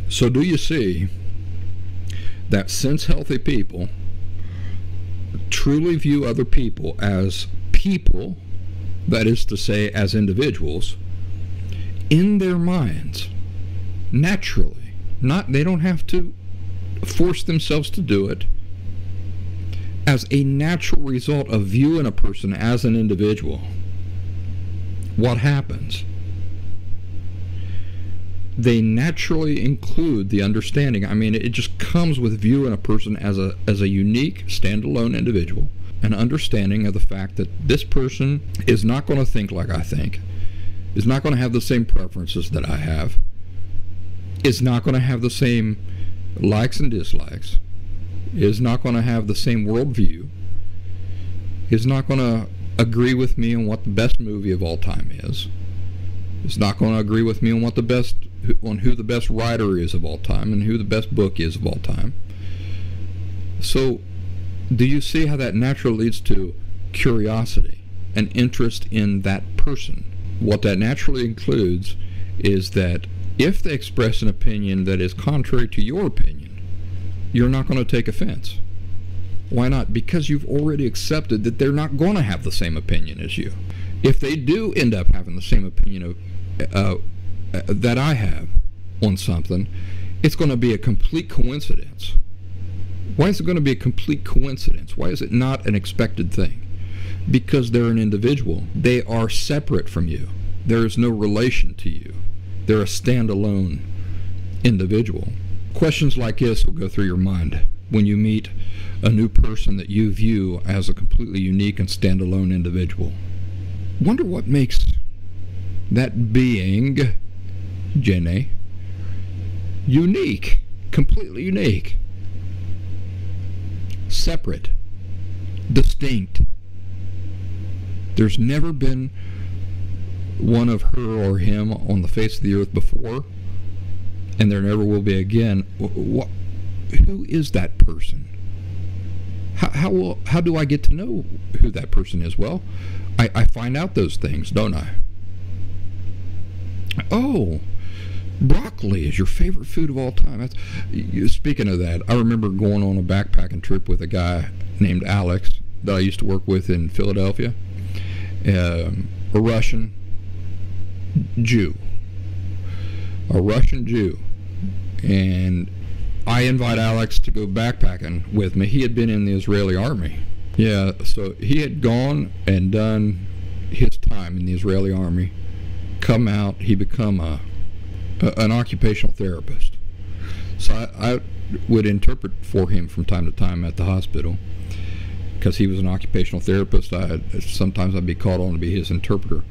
So do you see that since healthy people truly view other people as people, that is to say, as individuals, in their minds, naturally, they don't have to force themselves to do it, as a natural result of viewing a person as an individual, what happens? They naturally include the understanding. I mean, it just comes with viewing a person as a unique, standalone individual, an understanding of the fact that this person is not going to think like I think, is not going to have the same preferences that I have, is not going to have the same likes and dislikes, is not going to have the same worldview, is not going to agree with me on what the best movie of all time is not going to agree with me on who the best writer is of all time and who the best book is of all time. So do you see how that naturally leads to curiosity and interest in that person? What that naturally includes is that if they express an opinion that is contrary to your opinion, you're not going to take offense. Why not? Because you've already accepted that they're not going to have the same opinion as you. If they do end up having the same opinion that I have on something, it's going to be a complete coincidence. Why is it going to be a complete coincidence? Why is it not an expected thing? Because they're an individual. They are separate from you. There is no relation to you. They're a standalone individual. Questions like this will go through your mind when you meet a new person that you view as a completely unique and standalone individual. Wonder what makes that being, Jenny, unique, completely unique, separate, distinct. There's never been one of her or him on the face of the earth before, and there never will be again. Who is that person? How do I get to know who that person is? Well, I find out those things, don't I? Oh, broccoli is your favorite food of all time. Speaking of that, I remember going on a backpacking trip with a guy named Alex that I used to work with in Philadelphia, a Russian Jew, and I invite Alex to go backpacking with me. He had been in the Israeli army. Yeah, so he had gone and done his time in the Israeli army, come out, he become an occupational therapist. So I would interpret for him from time to time at the hospital, because he was an occupational therapist. Sometimes I'd be called on to be his interpreter.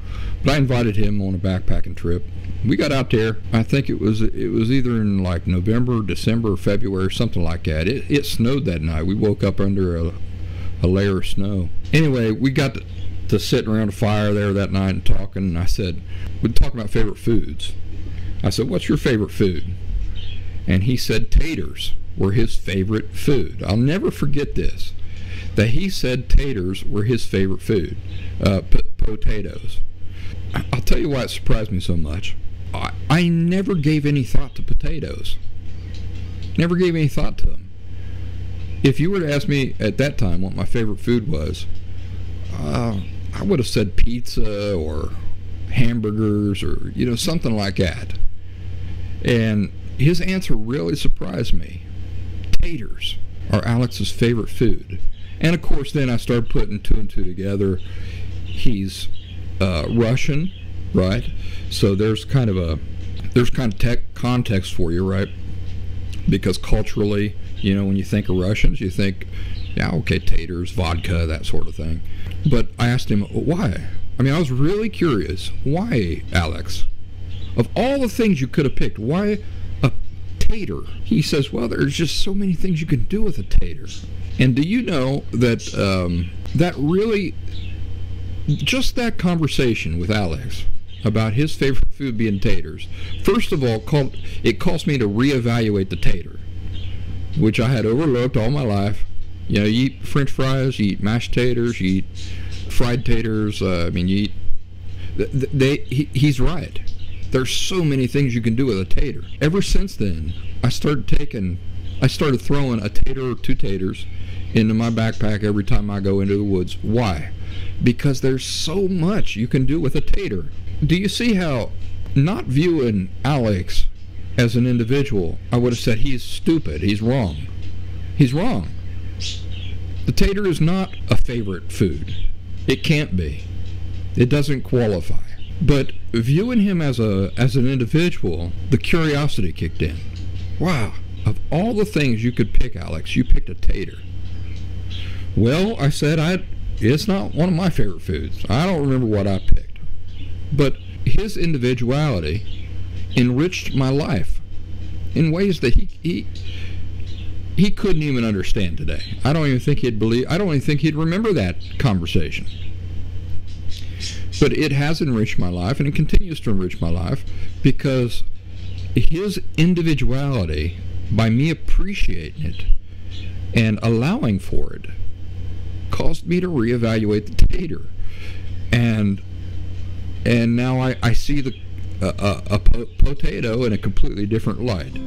But I invited him on a backpacking trip. We got out there. I think it was either in like November, December, or February, something like that. It snowed that night. We woke up under a layer of snow. Anyway, we got to sitting around a fire there that night and talking. And I said, we'd talk about favorite foods. I said, what's your favorite food? And he said taters were his favorite food. I'll never forget this, that he said taters were his favorite food, potatoes. I'll tell you why it surprised me so much. I never gave any thought to potatoes. Never gave any thought to them. If you were to ask me at that time what my favorite food was, I would have said pizza or hamburgers or, something like that. And his answer really surprised me. Taters are Alex's favorite food. And of course, then I started putting two and two together. He's Russian, right? So there's kind of context for you, right? Because culturally, when you think of Russians, you think, yeah, okay, taters, vodka, that sort of thing. But I asked him, why? I mean, I was really curious. Why, Alex? Of all the things you could have picked, why a tater? He says, well, there's just so many things you can do with a tater. And do you know that that really, just that conversation with Alex about his favorite food being taters, first of all, it caused me to reevaluate the tater, which I had overlooked all my life. You eat French fries, you eat mashed taters, you eat fried taters. You eat. He's right. There's so many things you can do with a tater. Ever since then, I started throwing a tater or 2 taters into my backpack every time I go into the woods. Why? Because there's so much you can do with a tater. Do you see how, not viewing Alex as an individual, I would have said he's stupid, he's wrong. He's wrong. The tater is not a favorite food. It can't be. It doesn't qualify. But viewing him as an individual, the curiosity kicked in. Wow, of all the things you could pick, Alex, you picked a tater. Well, I said, it's not one of my favorite foods. I don't remember what I picked. But his individuality enriched my life in ways that he couldn't even understand today. I don't even think he'd remember that conversation. But it has enriched my life, and it continues to enrich my life, because his individuality, by me appreciating it and allowing for it, caused me to reevaluate the tater. And now I see a potato in a completely different light.